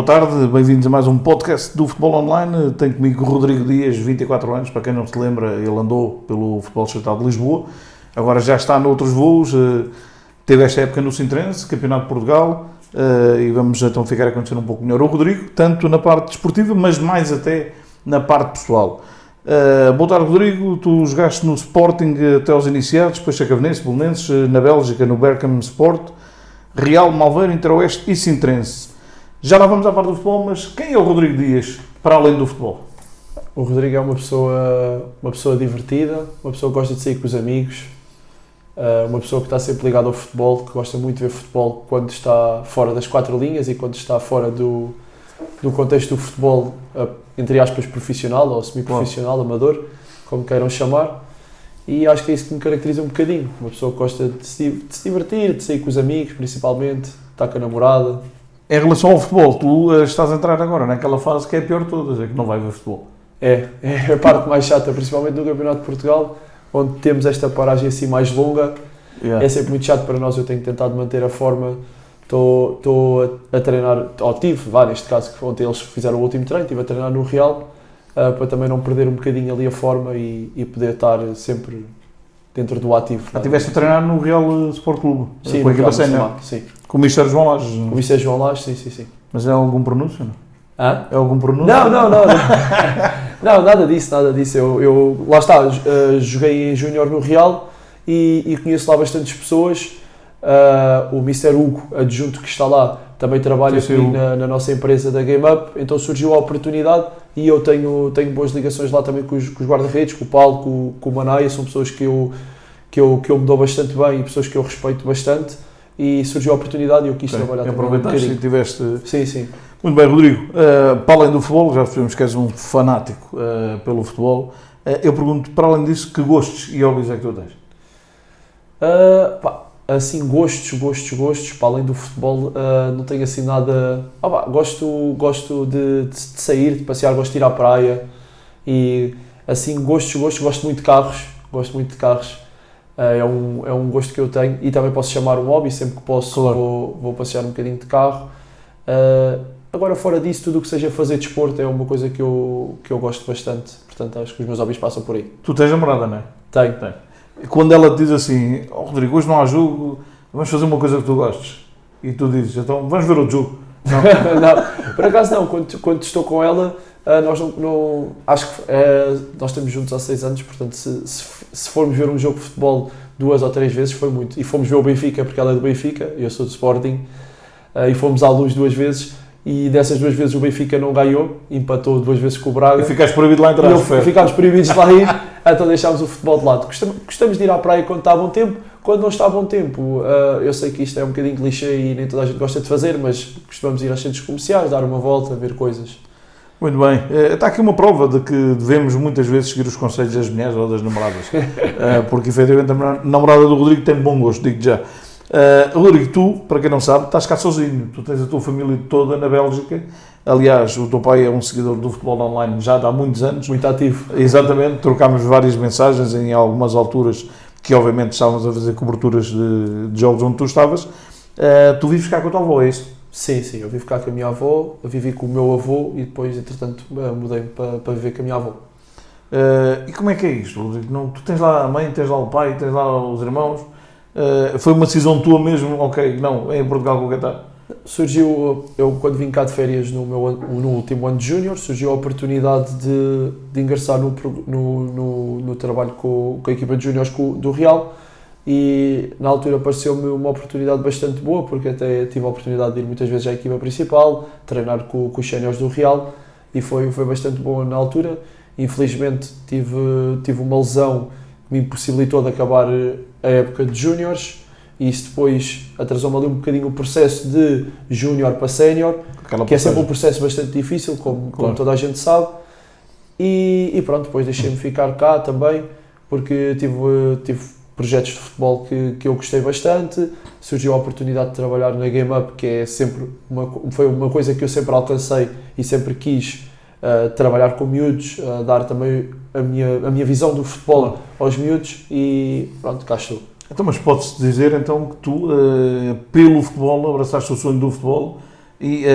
tarde, bem-vindos a mais um podcast do Futebol Online. Tenho comigo o Rodrigo Dias, 24 anos, para quem não se lembra, ele andou pelo Futebol Distrital de Lisboa, agora já está noutros voos, teve esta época no Sintrense, Campeonato de Portugal, e vamos então ficar a conhecer um pouco melhor o Rodrigo, tanto na parte desportiva, mas mais até na parte pessoal. Boa tarde, Rodrigo. Tu jogaste no Sporting até aos iniciados, depois Chacavenense, Belenenses, na Bélgica, no Berkham Sport, Real, Malveira, Interoeste e Sintrense. Já lá vamos à parte do futebol, mas quem é o Rodrigo Dias, para além do futebol? O Rodrigo é uma pessoa divertida, uma pessoa que gosta de sair com os amigos, uma pessoa que está sempre ligada ao futebol, que gosta muito de ver futebol quando está fora das quatro linhas e quando está fora do contexto do futebol, entre aspas, profissional ou semi-profissional, amador, como queiram chamar. E acho que é isso que me caracteriza um bocadinho. Uma pessoa que gosta de se divertir, de sair com os amigos, principalmente, estar com a namorada. Em relação ao futebol, tu estás a entrar agora naquela fase que é a pior de todas, é que não vai ver futebol. É a parte mais chata, principalmente no Campeonato de Portugal, onde temos esta paragem assim mais longa. Yeah. É sempre muito chato para nós, eu tenho tentado manter a forma. Estou a treinar, ou tive neste caso, que ontem eles fizeram o último treino, estive a treinar no Real, para também não perder um bocadinho ali a forma e poder estar sempre dentro do ativo. Estiveste a treinar no Real Sport Clube? Sim, com a equipa sénior? Sim. Com o Mister João Lage? Com o Mister João Lage, sim. Mas é algum pronúncio, não? Hã? É algum pronúncio? Não. Não, nada disso. Eu lá está, joguei em Júnior no Real e conheço lá bastantes pessoas. O Mr. Hugo, adjunto que está lá, também trabalha comigo na nossa empresa da Game Up, então surgiu a oportunidade e eu tenho boas ligações lá também com os guarda-redes, com o Paulo, com o Manaia, são pessoas que eu me dou bastante bem e pessoas que eu respeito bastante, e surgiu a oportunidade e eu quis trabalhar também um bocadinho. E tiveste... Sim. Muito bem, Rodrigo, para além do futebol, já percebemos que és um fanático pelo futebol, eu pergunto, para além disso, que gostos e hobbies é que tu tens? Assim, gostos, para além do futebol, não tenho assim nada... Gosto de sair, de passear, gosto de ir à praia e, assim, gostos, gosto muito de carros, é um gosto que eu tenho e também posso chamar um hobby, sempre que posso, claro. Vou passear um bocadinho de carro. Agora, fora disso, tudo o que seja fazer desporto é uma coisa que eu gosto bastante, portanto, acho que os meus hobbies passam por aí. Tu tens namorada, não é? Tenho. Quando ela te diz assim, Rodrigo, hoje não há jogo, vamos fazer uma coisa que tu gostes. E tu dizes, então vamos ver outro jogo. Não, por acaso não. Quando estou com ela, nós não acho que nós estamos juntos há 6 anos, portanto, se formos ver um jogo de futebol 2 ou 3 vezes, foi muito. E fomos ver o Benfica, porque ela é do Benfica, eu sou do Sporting, e fomos à Luz 2 vezes, e dessas 2 vezes o Benfica não ganhou, empatou 2 vezes com o Braga. E ficaste proibido lá entrar. Ficámos proibidos de lá ir, então deixámos o futebol de lado. Gostamos de ir à praia quando está a bom tempo. Quando não está a bom tempo, eu sei que isto é um bocadinho clichê e nem toda a gente gosta de fazer, mas costumamos ir aos centros comerciais, dar uma volta, ver coisas. Muito bem. Está aqui uma prova de que devemos muitas vezes seguir os conselhos das mulheres ou das namoradas, porque efetivamente a namorada do Rodrigo tem bom gosto, digo-te já. Rodrigo, tu, para quem não sabe, estás cá sozinho, tu tens a tua família toda na Bélgica, aliás, o teu pai é um seguidor do futebol online já há muitos anos. Muito ativo. Exatamente, trocámos várias mensagens em algumas alturas, que obviamente estávamos a fazer coberturas de jogos onde tu estavas. Tu vives cá com a tua avó, é isso? Sim, eu vivo cá com a minha avó, eu vivi com o meu avô e depois, entretanto, mudei-me para viver com a minha avó. E como é que é isto, Rodrigo? Não, tu tens lá a mãe, tens lá o pai, tens lá os irmãos? Foi uma decisão tua mesmo? Ok, não, é em Portugal que eu quero estar? Surgiu, eu quando vim cá de férias no último ano de Júnior, surgiu a oportunidade de ingressar no trabalho com a equipa de Júniores do Real e na altura pareceu-me uma oportunidade bastante boa, porque até tive a oportunidade de ir muitas vezes à equipa principal, treinar com os séniores do Real e foi bastante boa na altura. Infelizmente tive uma lesão que me impossibilitou de acabar a época de Júniores e isso depois atrasou-me ali um bocadinho o processo de Júnior para Sénior, que é sempre um processo bastante difícil, como toda a gente sabe, e pronto, depois deixei-me ficar cá também, porque tive projetos de futebol que eu gostei bastante, surgiu a oportunidade de trabalhar na Game Up, que é sempre foi uma coisa que eu sempre alcancei e sempre quis trabalhar com miúdos, dar também a minha visão do futebol aos miúdos e pronto, cá estou. Então, mas pode-se dizer então que tu, pelo futebol, abraçaste o sonho do futebol e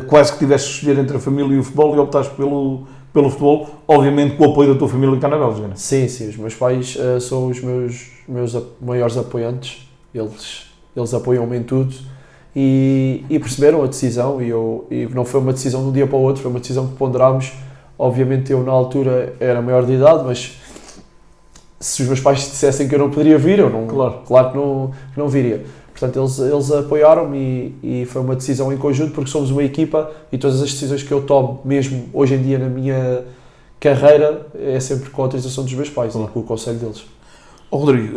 quase que tiveste que escolher entre a família e o futebol e optaste pelo futebol, obviamente com o apoio da tua família que está na Bélgica, não é? Sim, os meus pais são os meus maiores apoiantes, eles apoiam-me em tudo e perceberam a decisão e não foi uma decisão de um dia para o outro, foi uma decisão que ponderámos. Obviamente eu na altura era maior de idade, mas se os meus pais dissessem que eu não poderia vir, eu não, claro que não viria. Portanto, eles apoiaram-me e foi uma decisão em conjunto, porque somos uma equipa e todas as decisões que eu tomo, mesmo hoje em dia na minha carreira, é sempre com a autorização dos meus pais e com o conselho deles. Rodrigo,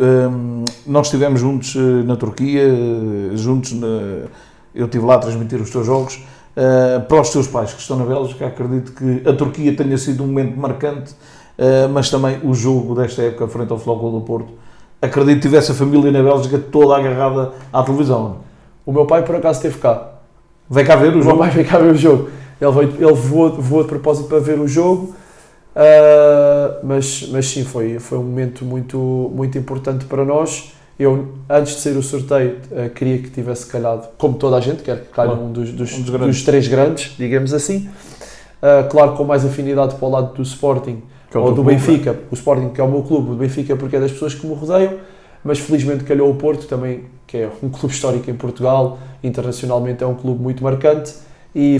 nós estivemos juntos na Turquia, eu estive lá a transmitir os teus jogos. Para os teus pais que estão na Bélgica, acredito que a Turquia tenha sido um momento marcante, mas também o jogo desta época frente ao Futebol Clube do Porto. Acredito que tivesse a família na Bélgica toda agarrada à televisão. O meu pai, por acaso, esteve cá. Veio cá ver o jogo? O meu pai veio cá ver o jogo. Ele voou de propósito para ver o jogo, mas sim, foi um momento muito importante para nós. Eu, antes de sair o sorteio, queria que tivesse calhado, como toda a gente, quer que calhe um dos três grandes, digamos assim. Claro, com mais afinidade para o lado do Sporting ou do Benfica. O Sporting, que é o meu clube, o Benfica, porque é das pessoas que me rodeiam, mas felizmente calhou o Porto também, que é um clube histórico em Portugal, internacionalmente é um clube muito marcante e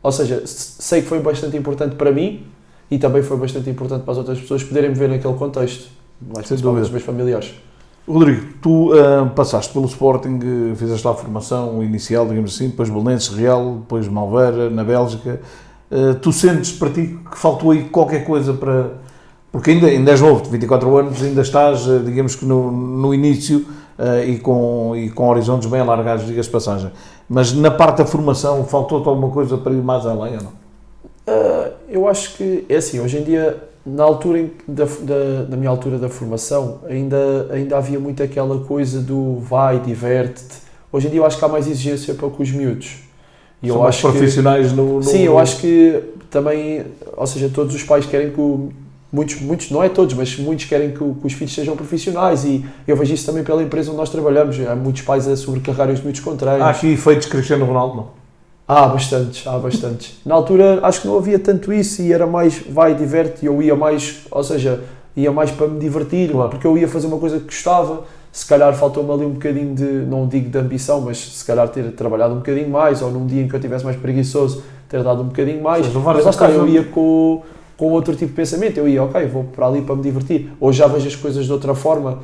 ou seja, sei que foi bastante importante para mim e também foi bastante importante para as outras pessoas poderem me ver naquele contexto, mais principalmente os meus familiares. Rodrigo, tu passaste pelo Sporting, fizeste lá a formação inicial, digamos assim, depois Belenenses, Real, depois Malveira, na Bélgica. Tu sentes para ti que faltou aí qualquer coisa para... Porque ainda és novo, de 24 anos, ainda estás, digamos que no início e com horizontes bem alargados, diga-se de passagem. Mas na parte da formação, faltou-te alguma coisa para ir mais além ou não? Eu acho que, é assim, hoje em dia, na altura da minha altura da formação, ainda havia muito aquela coisa do vai, diverte-te. Hoje em dia eu acho que há mais exigência para com os miúdos. E são mais profissionais no... Sim, eu acho que também, ou seja, todos os pais querem que muitos, não é todos, mas muitos querem que os filhos sejam profissionais e eu vejo isso também pela empresa onde nós trabalhamos. Há muitos pais a sobrecarregarem os miúdos com treinos. Há aqui efeitos Cristiano Ronaldo, não? Há bastantes. Na altura acho que não havia tanto isso e era mais vai, diverte, e eu ia mais, ou seja, ia mais para me divertir, claro, porque eu ia fazer uma coisa que gostava. Se calhar faltou-me ali um bocadinho de, não digo de ambição, mas se calhar ter trabalhado um bocadinho mais, ou num dia em que eu estivesse mais preguiçoso, ter dado um bocadinho mais. Mas lá está, eu ia com outro tipo de pensamento, eu ia, ok, vou para ali para me divertir. Hoje já vejo as coisas de outra forma.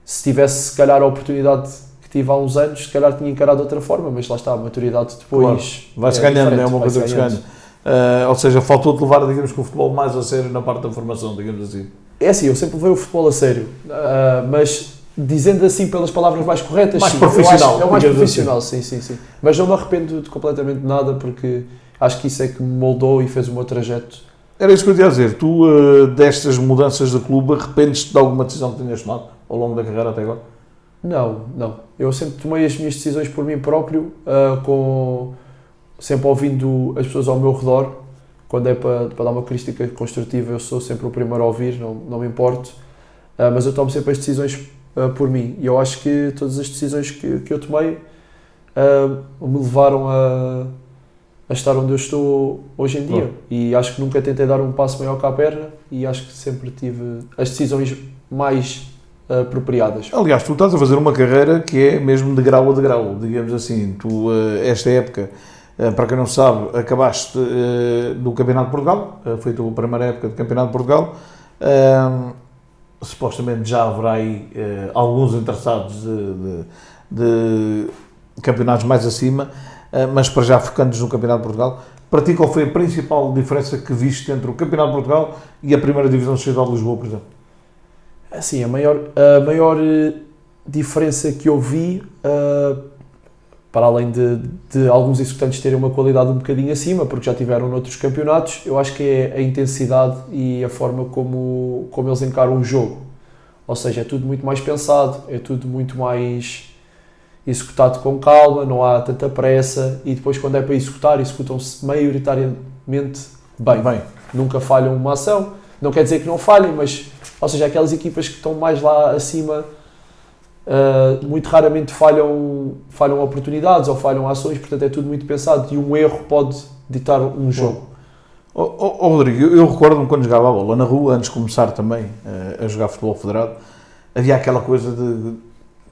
Se tivesse, se calhar, a oportunidade que tive há uns anos, se calhar tinha encarado de outra forma, mas lá está, a maturidade depois... Claro. Vai-se ganhando, é uma coisa que se ganha. Ou seja, faltou-te levar, digamos, que o futebol mais a sério na parte da formação, digamos assim. É assim, eu sempre levei o futebol a sério, mas dizendo assim pelas palavras mais corretas, mais sim, profissional. É o mais profissional, assim. sim. Mas não me arrependo de completamente nada, porque acho que isso é que me moldou e fez o meu trajeto. Era isso que eu te ia dizer. Tu, destas mudanças de clube, arrependes-te de alguma decisão que tenhas tomado ao longo da carreira até agora? Não. Eu sempre tomei as minhas decisões por mim próprio, sempre ouvindo as pessoas ao meu redor. Quando é para dar uma crítica construtiva, eu sou sempre o primeiro a ouvir, não me importo. Mas eu tomo sempre as decisões por mim. E eu acho que todas as decisões que eu tomei me levaram a estar onde eu estou hoje em dia. Claro. E acho que nunca tentei dar um passo maior que a perna e acho que sempre tive as decisões mais apropriadas. Aliás, tu estás a fazer uma carreira que é mesmo de grau a degrau, digamos assim. Tu, esta época, para quem não sabe, acabaste do Campeonato de Portugal, foi a tua primeira época de Campeonato de Portugal. Supostamente já haverá aí alguns interessados de campeonatos mais acima, mas para já focando-nos no Campeonato de Portugal. Para ti, qual foi a principal diferença que viste entre o Campeonato de Portugal e a primeira divisão social de Lisboa, por exemplo? Assim, a maior diferença que eu vi, para além de alguns executantes terem uma qualidade um bocadinho acima, porque já tiveram noutros campeonatos, eu acho que é a intensidade e a forma como eles encaram o jogo. Ou seja, é tudo muito mais pensado, é tudo muito mais executado com calma, não há tanta pressa, e depois quando é para executar, executam-se maioritariamente bem. Nunca falham uma ação, não quer dizer que não falhem, mas, ou seja, aquelas equipas que estão mais lá acima muito raramente falham oportunidades ou falham ações, portanto é tudo muito pensado e um erro pode ditar um jogo. Rodrigo, eu recordo-me quando jogava a bola na rua, antes de começar também a jogar futebol federado, havia aquela coisa de...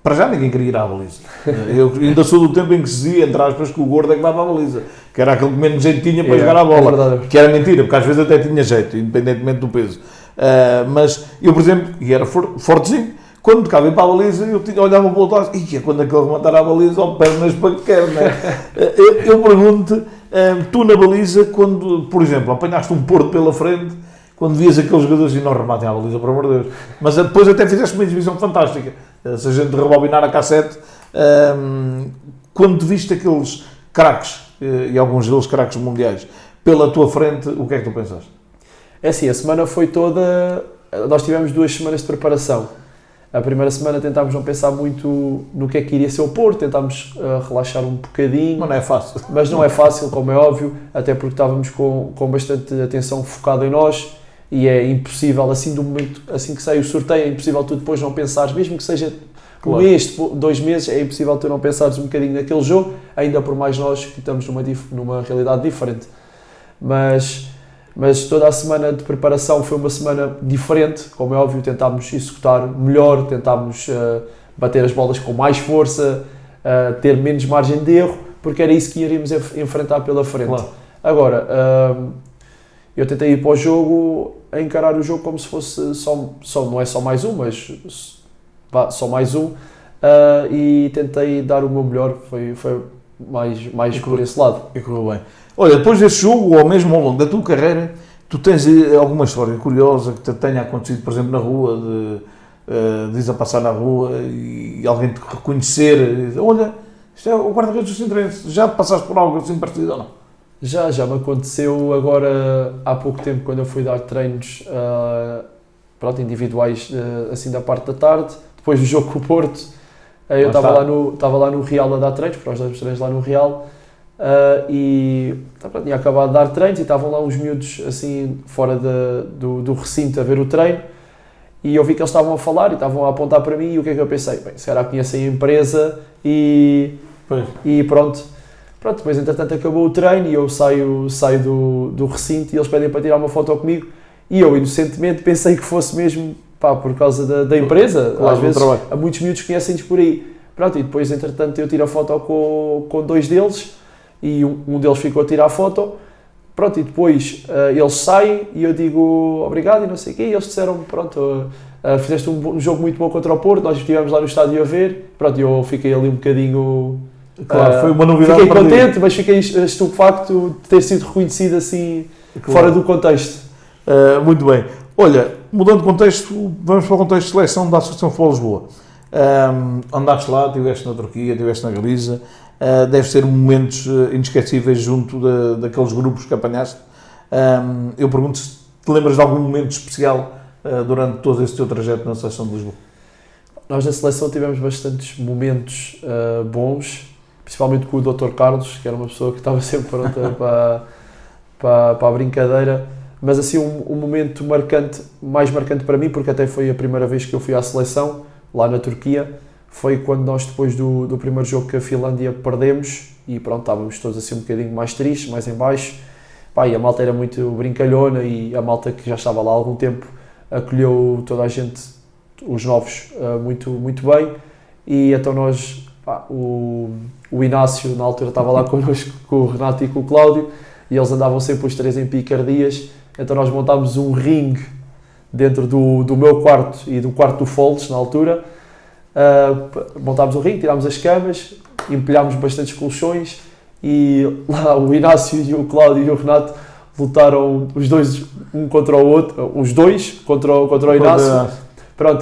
Para já ninguém queria ir à baliza. Eu ainda sou do tempo em que se dizia, entre aspas, que o gordo é que dava à baliza, que era aquele que menos jeito tinha para jogar a bola, que era mentira, porque às vezes até tinha jeito, independentemente do peso. Mas eu, por exemplo, e era fortezinho, quando tocava ir para a baliza, eu olhava para o outro lado e quando aquele rematar a baliza, ou pernas para que quer, não é? Eu pergunto, tu na baliza, quando, por exemplo, apanhaste um Porto pela frente, quando vias aqueles jogadores e não rematem a baliza, por amor de Deus, mas depois até fizeste uma exibição fantástica, se a gente rebobinar a cassete, quando viste aqueles craques, e alguns deles craques mundiais, pela tua frente, o que é que tu pensaste? É assim, a semana foi toda... Nós tivemos 2 semanas de preparação. A primeira semana tentámos não pensar muito no que é que iria ser o Porto, tentámos relaxar um bocadinho. Mas não é fácil. Mas não é fácil, como é óbvio, até porque estávamos com bastante atenção focada em nós e é impossível, assim que sai o sorteio, é impossível tu depois não pensares, mesmo que seja um mês, 2 meses, é impossível tu não pensares um bocadinho naquele jogo, ainda por mais nós que estamos numa realidade diferente. Mas toda a semana de preparação foi uma semana diferente, como é óbvio, tentámos executar melhor, tentámos bater as bolas com mais força, ter menos margem de erro, porque era isso que iríamos enfrentar pela frente. Claro. Agora, eu tentei ir para o jogo, a encarar o jogo como se fosse não é só mais um, mas só mais um, e tentei dar o meu melhor, foi mais por esse lado. E correu bem. Olha, depois desse jogo, ou mesmo ao longo da tua carreira, tu tens alguma história curiosa que te tenha acontecido, por exemplo, na rua, de ires a passar na rua e alguém te reconhecer, e dizer, olha, isto é o guarda-redes do Sintrense, já passaste por algo assim parecido ou não? Já me aconteceu agora, há pouco tempo, quando eu fui dar treinos individuais, assim da parte da tarde, depois do jogo com o Porto, eu estava lá no Real a dar treinos, para os dois treinos lá no Real, e tinha acabado de dar treinos e estavam lá uns miúdos assim fora do recinto a ver o treino e eu vi que eles estavam a falar e estavam a apontar para mim e o que é que eu pensei? Bem, se calhar conhecem a empresa e pronto, depois entretanto acabou o treino e eu saio do recinto e eles pedem para tirar uma foto comigo e eu inocentemente pensei que fosse mesmo por causa da empresa, claro, às vezes há muitos miúdos que conhecem-nos por aí, e depois entretanto eu tiro a foto com 2 deles e um deles ficou a tirar a foto, e depois eles saem e eu digo obrigado e não sei o quê, e eles disseram, fizeste um jogo muito bom contra o Porto, nós estivemos lá no estádio a ver, e eu fiquei ali um bocadinho... Claro, foi uma novidade. Fiquei contente, mas fiquei estupefacto de ter sido reconhecido assim, fora do contexto. Muito bem. Olha, mudando de contexto, vamos para o contexto de seleção da Associação Futebol Lisboa. Andaste lá, estiveste na Turquia, estiveste na Galiza, deve ser momentos inesquecíveis junto daqueles grupos que apanhaste. Eu pergunto se te lembras de algum momento especial durante todo esse teu trajeto na Seleção de Lisboa. Nós na seleção tivemos bastantes momentos bons, principalmente com o Dr. Carlos, que era uma pessoa que estava sempre pronta para a brincadeira, mas assim um momento mais marcante para mim, porque até foi a primeira vez que eu fui à seleção, lá na Turquia, foi quando nós depois do primeiro jogo que a Finlândia perdemos e estávamos todos assim um bocadinho mais tristes, mais em baixo, e a malta era muito brincalhona e a malta que já estava lá há algum tempo acolheu toda a gente, os novos, muito, muito bem, e então nós, o Inácio na altura estava lá connosco, com o Renato e com o Cláudio, e eles andavam sempre os 3 em picardias, então nós montámos um ringue dentro do meu quarto e do quarto do Foldes na altura, montámos o ringue, tirámos as camas, empilhámos bastantes colchões e lá o Inácio e o Cláudio e o Renato lutaram os dois um contra o outro, os dois contra o Inácio.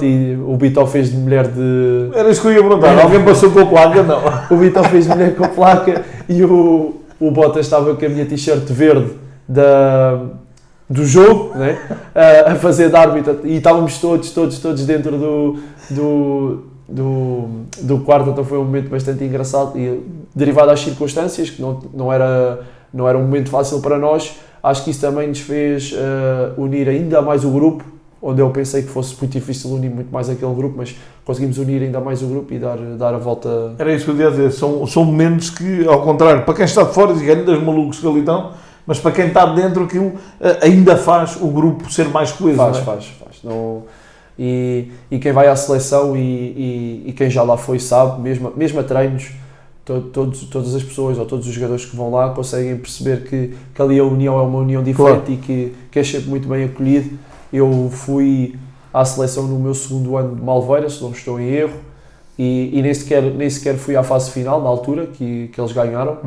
E o Bitó fez de mulher de... Era isso que eu ia perguntar, alguém passou com a placa? Não. O Bitó fez de mulher com a placa e o Botas estava com a minha t-shirt verde do jogo, né? A fazer de árbitro e estávamos todos dentro do quarto, então foi um momento bastante engraçado e derivado às circunstâncias, que não era um momento fácil para nós, acho que isso também nos fez unir ainda mais o grupo, onde eu pensei que fosse muito difícil unir muito mais aquele grupo, mas conseguimos unir ainda mais o grupo e dar a volta. Era isso que eu ia dizer, são momentos que, ao contrário, para quem está de fora, diz ainda os malucos que ali estão, mas para quem está de dentro, aquilo ainda faz o grupo ser mais coeso. Faz. Não, e quem vai à seleção e quem já lá foi sabe, mesmo a treinos, todas as pessoas ou todos os jogadores que vão lá conseguem perceber que ali a união é uma união diferente, claro, e que é sempre muito bem acolhido. Eu fui à seleção no meu segundo ano de Malveira, se não estou em erro, e nem sequer fui à fase final, na altura, que eles ganharam.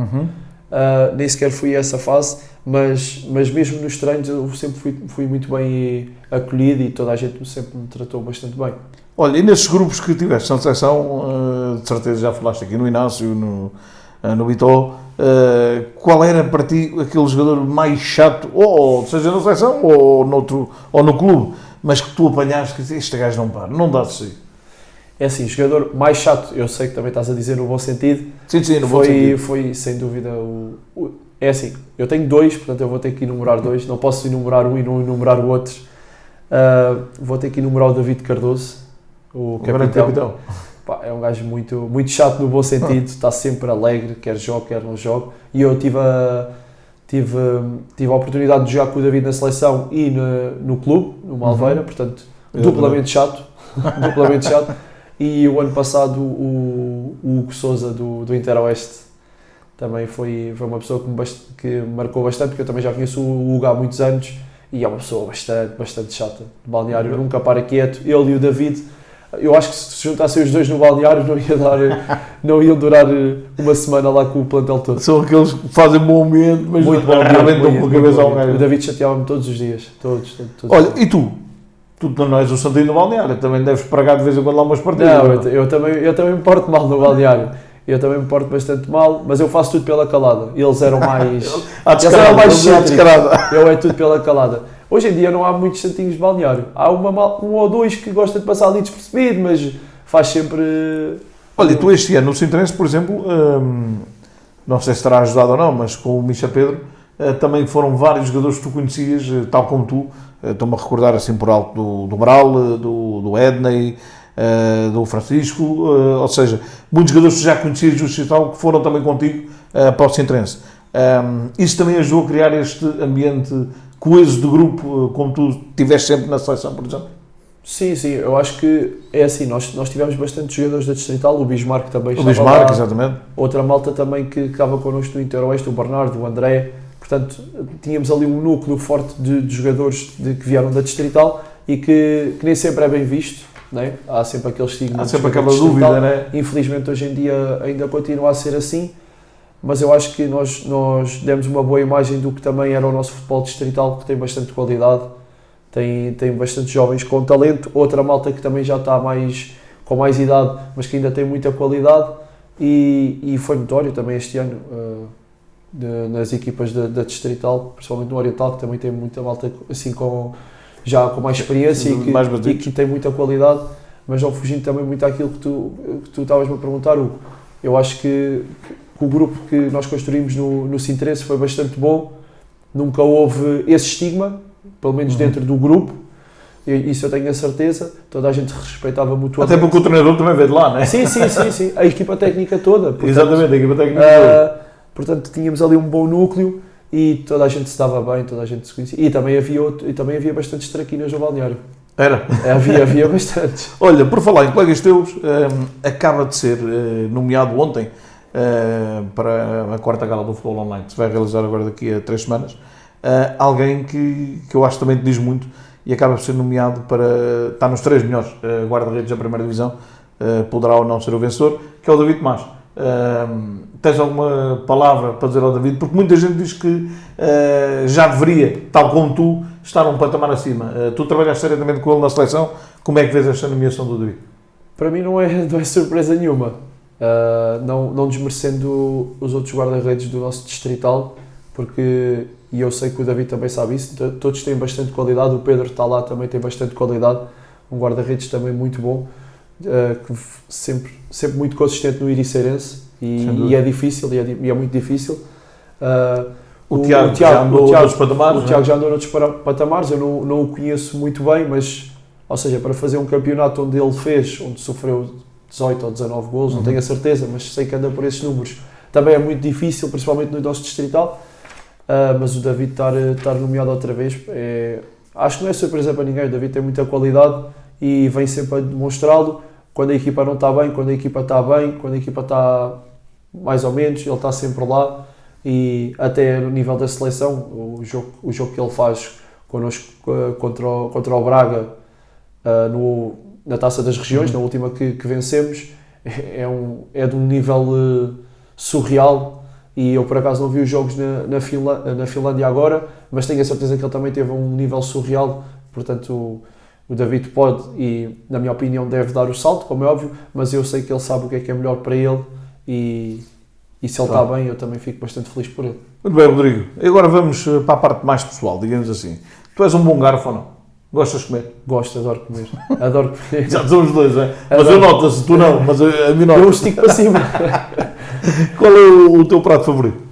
Nem sequer fui a essa fase, mas mesmo nos treinos eu sempre fui muito bem acolhido e toda a gente sempre me tratou bastante bem. Olha, e nesses grupos que tiveste na seleção, de certeza já falaste aqui no Inácio, no Vitó, qual era para ti aquele jogador mais chato, ou seja na seleção ou no clube, mas que tu apanhaste que este gajo não dá de si? É assim, jogador mais chato, eu sei que também estás a dizer no bom sentido. Sim, no bom sentido. Foi sem dúvida é assim, eu tenho 2, portanto eu vou ter que enumerar 2, não posso enumerar um e não enumerar o outro. Vou ter que enumerar o David Cardoso, o capitão. Pá, é um gajo muito chato no bom sentido, está sempre alegre, quer jogue, quer não jogue. E eu tive a oportunidade de jogar com o David na seleção e no clube, no Malveira, portanto, duplamente chato. E o ano passado o Hugo Sousa do Interoeste também foi uma pessoa que me marcou bastante, porque eu também já conheço o Hugo há muitos anos e é uma pessoa bastante chata de balneário, nunca para quieto. Ele e o David, eu acho que se juntassem os dois no balneário não iam durar uma semana lá com o plantel todo. São aqueles que fazem bom ambiente, mas muito bom ambiente, com a cabeça ao meio. O David chateava-me todos os dias, todos. Olha, e tu? Tu não és o santinho do balneário, também deves pregar de vez em quando lá umas partidas. Não, eu também me porto mal no balneário. Eu também me porto bastante mal, mas eu faço tudo pela calada. Eles eram mais excêntricos. Eu é tudo pela calada. Hoje em dia não há muitos santinhos de balneário. Há um ou dois que gosta de passar ali despercebido, mas faz sempre... Olha, tu este ano no Sintrense, por exemplo, não sei se terá ajudado ou não, mas com o Misha Pedro, também foram vários jogadores que tu conhecias, tal como tu. Estou-me a recordar assim por alto do Bral, do Edney, do Francisco, ou seja, muitos jogadores que já conhecias justo e tal, que foram também contigo para o Sintrense. Isso também ajudou a criar este ambiente coeso de grupo, como tu tiveste sempre na seleção, por exemplo? Sim, eu acho que é assim, nós tivemos bastantes jogadores da Distrital, o Bismarck também estava lá. O Bismarck, lá, exatamente. Outra malta também que estava connosco no Interoeste, o Bernardo, o André, portanto, tínhamos ali um núcleo forte de jogadores que vieram da Distrital e que nem sempre é bem visto, né? Há sempre aquele estigma. Há sempre aquela dúvida, né? Infelizmente hoje em dia ainda continua a ser assim, mas eu acho que nós demos uma boa imagem do que também era o nosso futebol distrital, que tem bastante qualidade, tem bastante jovens com talento, outra malta que também já está com mais idade, mas que ainda tem muita qualidade e foi notório também este ano nas equipas da Distrital, principalmente no Oriental, que também tem muita malta assim já com mais experiência e que tem muita qualidade, mas não fugindo também muito àquilo que tu estavas-me a perguntar, Hugo. Eu acho que o grupo que nós construímos no Sintrense foi bastante bom, nunca houve esse estigma, pelo menos dentro do grupo, isso eu tenho a certeza, toda a gente respeitava mutuamente. Até porque o treinador também veio de lá, não é? Sim, a equipa técnica toda. Portanto, exatamente, a equipa técnica toda. Portanto, tínhamos ali um bom núcleo e toda a gente se dava bem, toda a gente se conhecia. E também havia bastantes traquinas no balneário. Era? Havia bastantes. Olha, por falar em colegas teus, acaba de ser nomeado ontem para a 4ª Gala do Futebol Online, que se vai realizar agora daqui a 3 semanas. Alguém que eu acho que também te diz muito e acaba por ser nomeado para estar nos 3 melhores guarda-redes da primeira divisão, poderá ou não ser o vencedor, que é o David Tomás. Tens alguma palavra para dizer ao David? Porque muita gente diz que já deveria, tal como tu, estar um patamar acima. Tu trabalhaste seriamente com ele na seleção, como é que vês esta nomeação do David? Para mim não é surpresa nenhuma, não desmerecendo os outros guarda-redes do nosso distrital, porque, e eu sei que o David também sabe isso, todos têm bastante qualidade, o Pedro está lá, também tem bastante qualidade, um guarda-redes também muito bom, que sempre muito consistente no Iriceirense, e é difícil, e é muito difícil. O Tiago já andou noutros patamares. O Tiago já andou noutros patamares, eu não o conheço muito bem, mas, ou seja, para fazer um campeonato onde ele fez, onde sofreu 18 ou 19 golos, não tenho a certeza, mas sei que anda por esses números. Também é muito difícil, principalmente no nosso distrital, mas o David estar nomeado outra vez, acho que não é surpresa para ninguém. O David tem muita qualidade e vem sempre a demonstrá-lo. Quando a equipa não está bem, quando a equipa está bem, quando a equipa está mais ou menos, ele está sempre lá. E até no nível da seleção, o jogo que ele faz connosco contra o Braga na Taça das Regiões, na última que vencemos, é de um nível surreal. E eu por acaso não vi os jogos na Finlândia agora, mas tenho a certeza que ele também teve um nível surreal. Portanto, o David pode e, na minha opinião, deve dar o salto, como é óbvio, mas eu sei que ele sabe o que é melhor para ele e se ele está bem, eu também fico bastante feliz por ele. Muito bem, Rodrigo. E agora vamos para a parte mais pessoal, digamos assim. Tu és um bom garfo ou não? Gostas de comer? Gosto, adoro comer. Adoro comer. Já somos dois, é? Mas eu noto-se, tu não, mas a mim nota. Eu estico para cima. Qual é o teu prato favorito?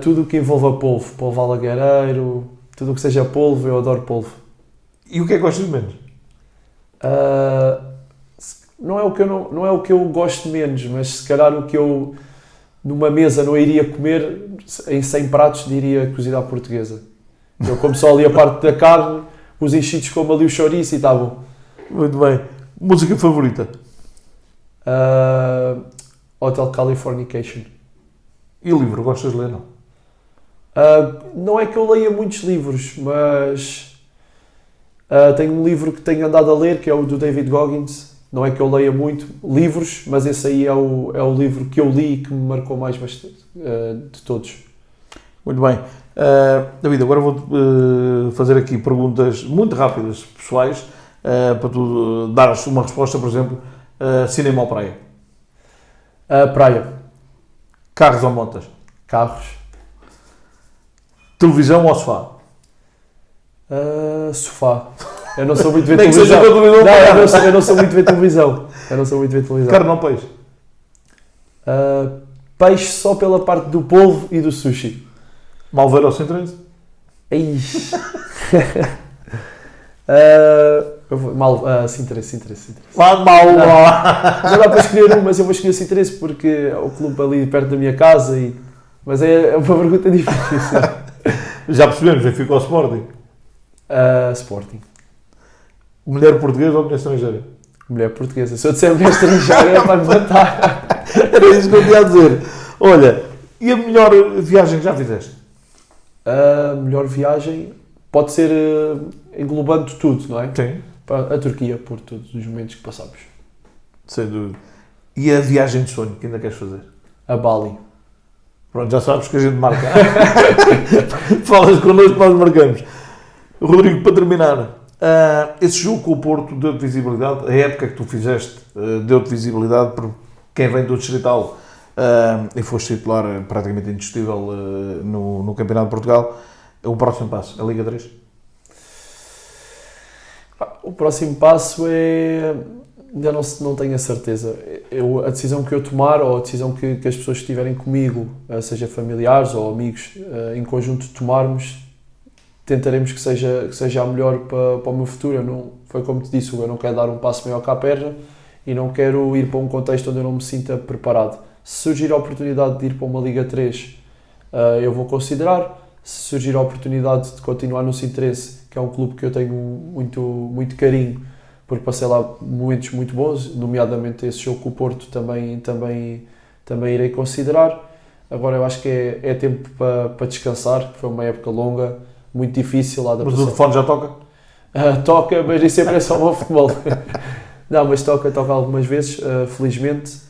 Tudo o que envolva polvo alagareiro, tudo o que seja polvo, eu adoro polvo. E o que é que gostas menos? Não é o que eu gosto menos, mas se calhar o que eu numa mesa não iria comer em 100 pratos, diria cozida à portuguesa. Eu como só ali a parte da carne, os enchidos como ali o chouriço e está bom. Muito bem. Música favorita? Hotel Californication. E livro? Gostas de ler, não? Não é que eu leia muitos livros, mas tenho um livro que tenho andado a ler, que é o do David Goggins. Não é que eu leia muito livros, mas esse aí é o livro que eu li e que me marcou mais bastante de todos. Muito bem. David, agora vou fazer aqui perguntas muito rápidas, pessoais, para tu dares uma resposta, por exemplo, cinema ou praia? Praia. Carros ou motas? Carros. Televisão ou sofá? Sofá. Eu não sou muito de ver Nem que televisão. seja televisão. Eu não sou muito de ver televisão. Carne ou peixe? Peixe só pela parte do polvo e do sushi. Malveira ou Sintrense? Sintrense. Mal. Não dá para escolher um, mas eu vou escolher Sintrense porque é o clube ali perto da minha casa. Mas é uma pergunta difícil. Já percebemos, já ficou ao Sporting. Sporting. Mulher portuguesa ou mulher estrangeira? Mulher portuguesa. Se eu disser mulher estrangeira é para me matar. Era isso que eu ia dizer. Olha, e a melhor viagem que já fizeste? A melhor viagem pode ser englobando tudo, não é? Sim. A Turquia, por todos os momentos que passamos. Sem dúvida. E a viagem de sonho que ainda queres fazer? A Bali. Pronto, já sabes que a gente marca. Falas connosco, nós marcamos. Rodrigo, para terminar, esse jogo com o Porto deu-te visibilidade, a época que tu fizeste deu-te visibilidade por quem vem do Distrital e foste titular praticamente indiscutível no Campeonato de Portugal. O próximo passo, a Liga 3? O próximo passo é... Ainda não tenho a certeza. A decisão que eu tomar, ou a decisão que as pessoas que estiverem comigo, seja familiares ou amigos, em conjunto tomarmos, tentaremos que seja a melhor para o meu futuro. Foi como te disse, eu não quero dar um passo maior que a perna e não quero ir para um contexto onde eu não me sinta preparado. Se surgir a oportunidade de ir para uma Liga 3, eu vou considerar. Se surgir a oportunidade de continuar no Sintrense, que é um clube que eu tenho muito carinho, porque passei lá momentos muito bons, nomeadamente esse jogo com o Porto também irei considerar. Agora eu acho que é tempo para descansar, foi uma época longa, muito difícil. Mas o telefone já toca? Toca, mas nem sempre é só o futebol. Não, mas toca algumas vezes, felizmente.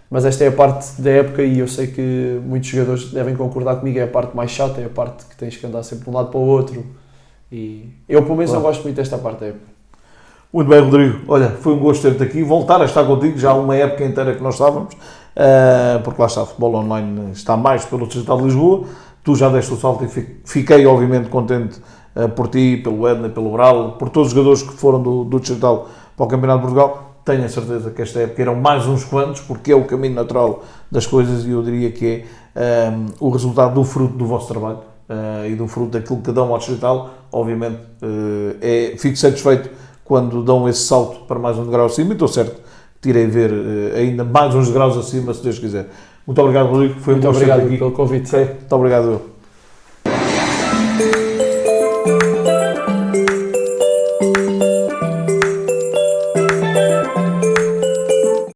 Mas esta é a parte da época e eu sei que muitos jogadores devem concordar comigo, é a parte mais chata, é a parte que tens que andar sempre de um lado para o outro. E eu, pelo menos, não gosto muito desta parte da época. Muito bem, Rodrigo. Olha, foi um gosto ter-te aqui. Voltar a estar contigo, já há uma época inteira que nós estávamos, porque lá está, o futebol online está mais pelo Distrital de Lisboa. Tu já deste o salto e fiquei, obviamente, contente por ti, pelo Edna, pelo Bral, por todos os jogadores que foram do Distrital para o Campeonato de Portugal. Tenho a certeza que esta época eram mais uns quantos, porque é o caminho natural das coisas e eu diria que o resultado do fruto do vosso trabalho e do fruto daquilo que dão ao distrital. Obviamente, fico satisfeito quando dão esse salto para mais um degrau acima, e estou certo que irei ver ainda mais uns degraus acima, se Deus quiser. Muito obrigado, Rodrigo. Foi Muito um obrigado aqui. pelo convite. Okay. Muito obrigado.